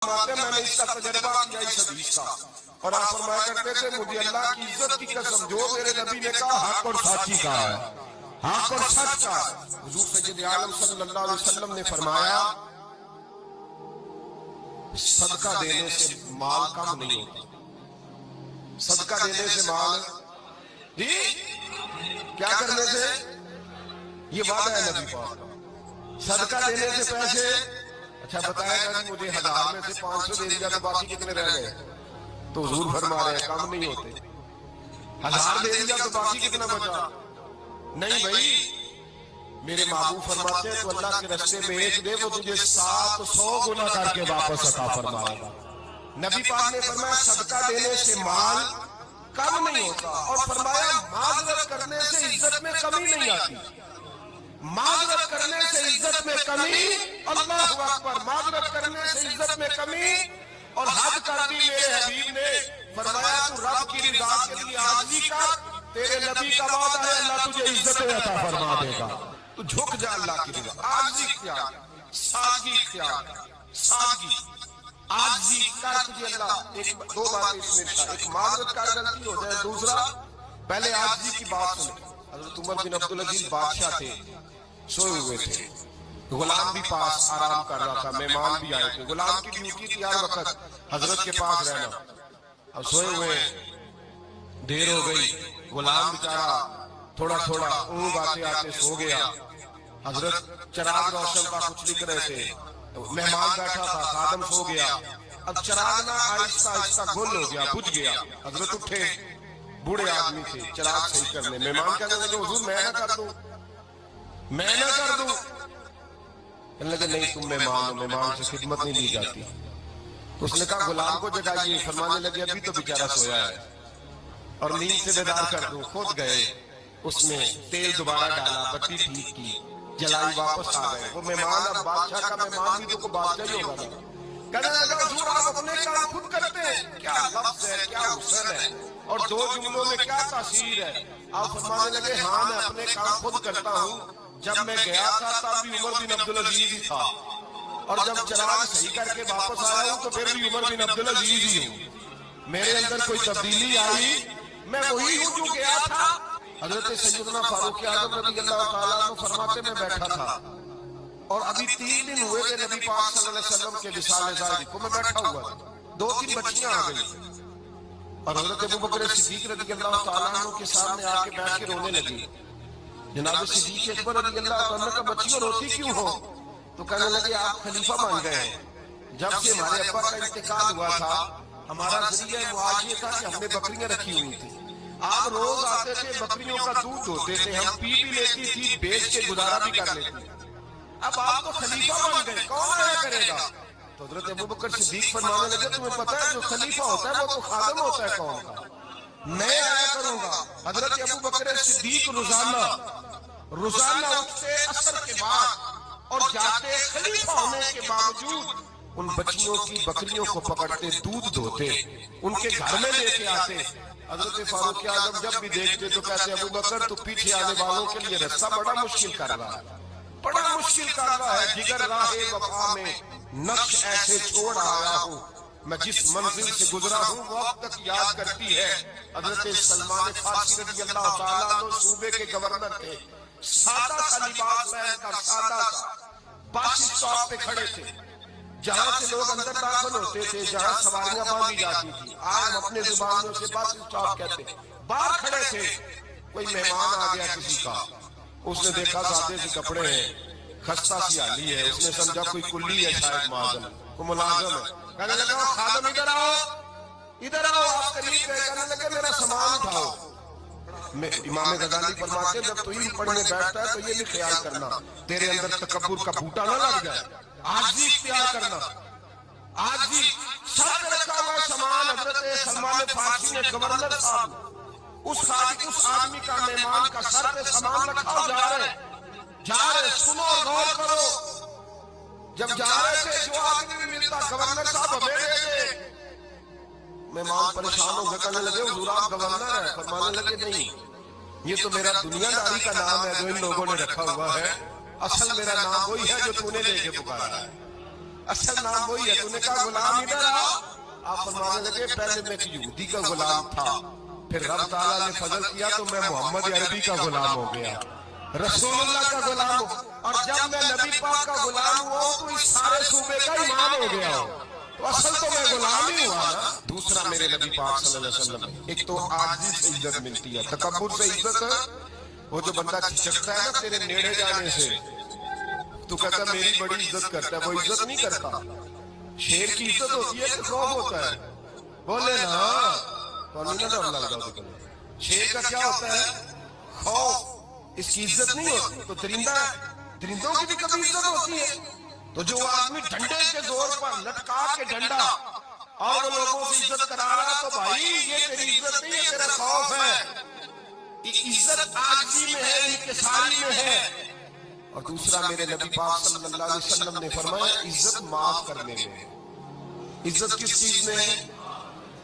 فرماتے میں نے اس کا تجربہ کیا اس حدیث کا، اور آپ فرمایا کرتے تھے مجھے اللہ کی عزت کی قسم جو میرے نبی نے کہا حق اور سچی کا ہے، حق اور سچ کا۔ حضور سید عالم صلی اللہ علیہ وسلم نے فرمایا صدقہ دینے سے مال کم نہیں ہوتا، صدقہ دینے سے مال جی کیا کرنے سے، یہ وعدہ ہے نبی پاک کا، صدقہ دینے سے پیسے، اچھا بتایا گا جی مجھے 1000 میں سے 500 دے دیا تو باقی کتنے رہ گئے، تو حضور فرما رہے ہیں کم نہیں ہوتے، 1000 دے دیا تو باقی کتنا بچا، نہیں بھائی میرے محبوب فرماتے ہیں تو اللہ کے رستے میں ایک دے وہ تجھے 700 گنا کر کے واپس عطا فرمائے گا۔ نبی پاک نے فرمایا صدقہ دینے سے مال کم نہیں ہوتا، اور فرمایا معذرت کرنے سے عزت میں کمی نہیں آتی، معذرت کرنے سے عزت میں کمی، اللہ اکبر، معذرت کرنے سے عزت میں کمی، اور حد کر دی میرے حبیب نے، فرمایا تو رب کی رضا کے لیے عاجزی کر، تیرے نبی کا وعدہ ہے اللہ تجھے عزت عطا فرما دے گا، تو جھک جا اللہ کی رضا، عاجزی اختیار کر، سادگی اختیار کر، سادگی عاجزی کر، تجھے اللہ ایک دو باتیں اس میں شاید، ایک معذرت کا غلطی ہو جائے، دوسرا پہلے عاجزی کی بات سنیں۔ حضرت عمر بن عبدالعزیز بادشاہ تھے، سوئے ہوئے تھے، غلام بھی پاس آرام کر رہا تھا، مہمان بھی آئے تھے، غلام کی ڈیوٹی تھی ہر وقت حضرت کے پاس رہنا، اب سوئے ہوئے دیر ہو گئی، غلام بیچارہ تھوڑا تھوڑا اونگ آتے آتے سو گیا، حضرت چراغ روشن کا کچھ لکھ رہے تھے، مہمان بیٹھا تھا، خادم سو گیا، اب چراغ نہ آہستہ آہستہ گل ہو گیا، بجھ گیا، حضرت اٹھے، بوڑھے آدمی تھے چراغ صحیح کرنے، مہمان کہنے لگے حضور میں نہ کر دوں، میں نہ کر دوں، کہنے لگے نہیں تم مہمان ہو، مہمان سے خدمت نہیں لی جاتی، تو اس نے کہا غلام کو جگائیے، فرمانے لگے ابھی تو بیچارہ سویا ہے اور نیند سے بیدار کر دوں، خود گئے، اس میں تیل دوبارہ ڈالا، بتی ٹھیک کی، جلائی، واپس آ گئے، وہ مہمان اب بادشاہ کا مہمان بھی تو کو بادشاہ ہی ہوگا، کہنے لگا حضور آپ اپنے کام خود کرتے ہیں، کیا لفظ ہے، کیا حسن ہے، اور دو جملوں میں کیا تاثیر ہے، آپ فرمانے لگے ہاں میں اپنے کام خود کرتا ہوں، جب میں گیا تھا تب بھی عمر بن عبدالعزیز ہی تھا، اور جب چراغ صحیح کر کے واپس آیا ہوں تو پھر بھی عمر بن عبدالعزیز ہی ہوں، میرے اندر کوئی تبدیلی آئی، میں وہی ہوں جو گیا تھا۔ حضرت سیدنا فاروق اعظم رضی اللہ تعالیٰ عنہ فرماتے میں بیٹھا تھا، اور ابھی 3 دن ہوئے تھے نبی پاک صلی اللہ علیہ وسلم کے وصال ظاہری کو، میں بیٹھا ہوا تھا، 2-3 بچیاں آ گئی، اور حضرت ابوبکر صدیق رضی اللہ تعالیٰ عنہ کے سامنے آ کے بیٹھ کے رونے لگی، جناب صدیق اکبر رضی اللہ تعالیٰ عنہ کا بچیوں روتی کیوں ہو، تو کہنے لگے آپ خلیفہ بن گئے ہیں، جب سے ہمارے ابا کا انتقال ہوا تھا ہمارا ذریعہ معاش یہ تھا کہ ہم نے بکریاں رکھی ہوئی تھی، آپ روز آتے تھے بکریوں کا دودھ دھوتے تھے، ہم پی بھی لیتی تھی، بیچ کے گزارا بھی کر لیتی، اب آپ تو خلیفہ بن گئے، کون آیا کرے گا، تو حضرت ابوبکر صدیق فرمانے لگے تمہیں پتہ ہے جو خلیفہ ہوتا ہے وہ تو خادم ہوتا ہے قوم کا، میں آیا کروں گا۔ حضرت ابوبکر صدیق روزانہ اٹھتے عصر کے بعد اور جاتے خلیفہ ہونے کے باوجود ان بچیوں کی بکریوں کو پکڑتے، دودھ دھوتے، ان کے گھر میں لے کے آتے، حضرت فاروق اعظم جب بھی دیکھتے تو کہتے ابوبکر تو پیچھے آنے والوں کے لیے راستہ بڑا مشکل کر رہا ہے، بڑا مشکل کر رہا ہے، جگر راہ وفا میں نقش ایسے چھوڑ آیا ہوں، میں جس منزل سے گزرا ہوں وہ اب تک یاد کرتی ہے۔ حضرت سلمان فارسی رضی اللہ تعالیٰ عنہ صوبے کے گورنر تھے، سادہ سا لباس پہن کر، سادہ سا، بس اسٹاپ پہ کھڑے تھے، جہاں سے لوگ اندر داخل ہوتے تھے، جہاں سواریاں باندھی جاتی تھی، آج ہم اپنے زبانوں سے بس اسٹاپ کہتے ہیں، باہر کھڑے تھے، کوئی مہمان آ گیا کسی کا، اس نے دیکھا سادے سے کپڑے ہیں، خستہ سی حالی ہے، اس نے سمجھا کوئی کلی ہے شاید معاذن، کوئی ملازم ہے، کہنے لگا خادم ادھر آؤ، ادھر آؤ، آپ قریب گئے، کہنے لگے میرا سامان اٹھاؤ۔ امام غزالی فرماتے ہیں جب تو علم پڑھنے بیٹھتا ہے تو یہ بھی خیال کرنا تیرے اندر تکبر کا بوٹا نہ لگ جائے، عاجزی اختیار کرنا، عاجزی، سر پہ رکھا ہوا سامان حضرت سلمان فارسی نے گورنر صاحب اس آدمی کا مہمان کا سر پہ سامان رکھا جا رہے سنو اور غور کرو، جب جا رہے تھے جو آدمی بھی ملتا گورنر صاحب ہمیں دے دے، مہمان پریشان ہو گئے، کہنے لگے حضور آپ گورنر ہیں، فرمانے لگے نہیں یہ تو میرا دنیا داری کا نام ہے جو ان لوگوں نے رکھا ہوا ہے، اصل میرا نام وہی ہے جو تو نے لے کے پکارا ہے، اصل نام وہی ہے. تو نے کہا غلام ادھر آ. آپ فرمانے لگے پہلے میں ایک یہودی کا غلام تھا, پھر رب تعالیٰ نے فضل کیا تو میں محمد عربی کا غلام ہو گیا, رسول اللہ کا غلام ہو, اور جب میں نبی پاک کا غلام ہوا ہوں تو اس سارے صوبے کا امام ہو گیا ہوں. تو اصل تو میں غلام ہی ہوا نا. دوسرا میرے نبی پاک صلی اللہ علیہ وسلم, ایک تو عاجزی سے عزت ملتی ہے, تکبر سے عزت. وہ جو بندہ کھچکتا ہے نا تیرے نیڑے جانے سے, تو کہتا میری بڑی عزت کرتا ہے, وہ عزت نہیں کرتا. شیر کی عزت ہوتی ہے کہ خوف ہوتا ہے؟ بولے نا تو نہیں ڈر لگتا ہوتا. شیر کا کیا ہوتا ہے؟ خوف. اس کی عزت نہیں ہوتی. تو درندہ, درندوں کی بھی کبھی عزت ہوتی ہے. تو جو آدمی ڈنڈے کے زور پر لٹکا کے ڈنڈا اور وہ لوگوں سے عزت کرا رہا, تو بھائی یہ تیری عزت نہیں ہے, تیرا خوف ہے. عزت عاجزی میں ہے, انکساری میں ہے. اور دوسرا میرے نبی پاک صلی اللہ علیہ وسلم نے فرمایا عزت معاف کرنے میں ہے. عزت کس چیز میں ہے؟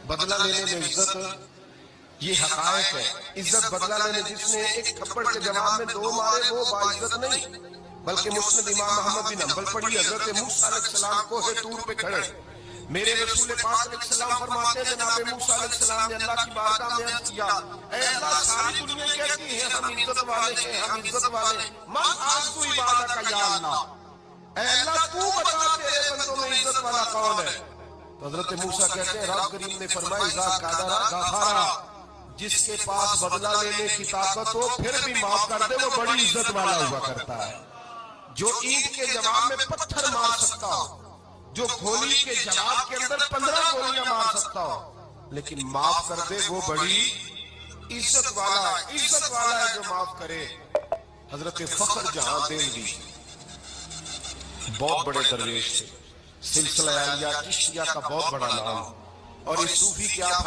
بدلہ لینے میں عزت. یہ حقائق ہے. عزت بدلہ لینے, جس نے ایک تھپڑ کے جواب میں 2 مارے وہ باعزت نہیں, بلکہ مسند امام احمد بن حنبل پڑھی, حضرت موسیٰ علیہ السلام کوہ طور پہ کھڑے, میرے رسول پاک علیہ السلام فرماتے ہیں جناب موسیٰ علیہ السلام نے اللہ کی بارگاہ میں عرض کیا, اے اللہ ساری دنیا کہتی ہے ہم عزت والے ہیں, ہم عزت والے, من آرزو عبادہ کا یا اللہ, اے اللہ تو بتا تیرے بندوں میں عزت والا کون ہے. تو حضرت موسیٰ کہتے ہیں رب کریم نے فرمایا اذا قادر غفارا, جس کے پاس بدلہ لینے کی طاقت ہو پھر بھی معاف کر دے وہ بڑی عزت والا ہوا کرتا ہے. جو اینٹ کے جواب میں پتھر مار سکتا ہو, جو گولی کے جواب کے اندر 15 گولیاں مار سکتا ہو, لیکن معاف کر دے وہ بڑی عزت والا ہے. عزت والا ہے جو معاف کرے. حضرت فخر جہاں دہلوی بہت بڑے درویش تھے, سلسلہ عالیہ چشتیہ کا بہت بڑا نام, اور اس صوفی کے آپ